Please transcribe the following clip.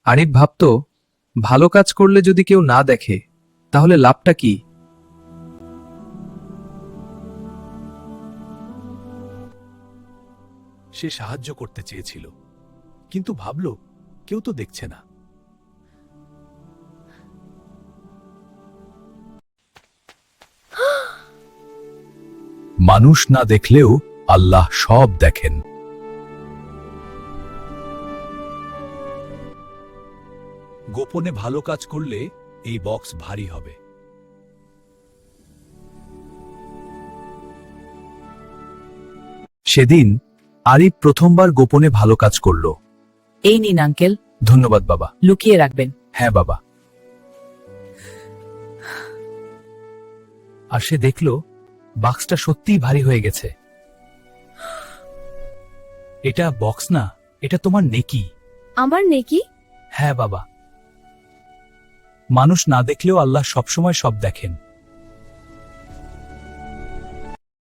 আরিফ ভাবত, ভালো কাজ করলে যদি কেউ না দেখে তাহলে লাভটা কি? সে সাহায্য করতে চেয়েছিল, কিন্তু ভাবল কেউ তো দেখছে না। মানুষ না দেখলেও আল্লাহ সব দেখেন। গোপনে ভালো কাজ করলে এই বক্স ভারী হবে। সেদিন আরিফ প্রথমবার গোপনে ভালো কাজ করল। এই নিন আঙ্কেল, ধন্যবাদ বাবা। লুকিয়ে রাখবেন। হ্যাঁ বাবা। আর সে দেখল বাক্সটা সত্যিই ভারী হয়ে গেছে। এটা বক্স না, এটা তোমার নেকি। আমার নেকি? হ্যাঁ বাবা, মানুষ না দেখলেও আল্লাহ সবসময় সব দেখেন।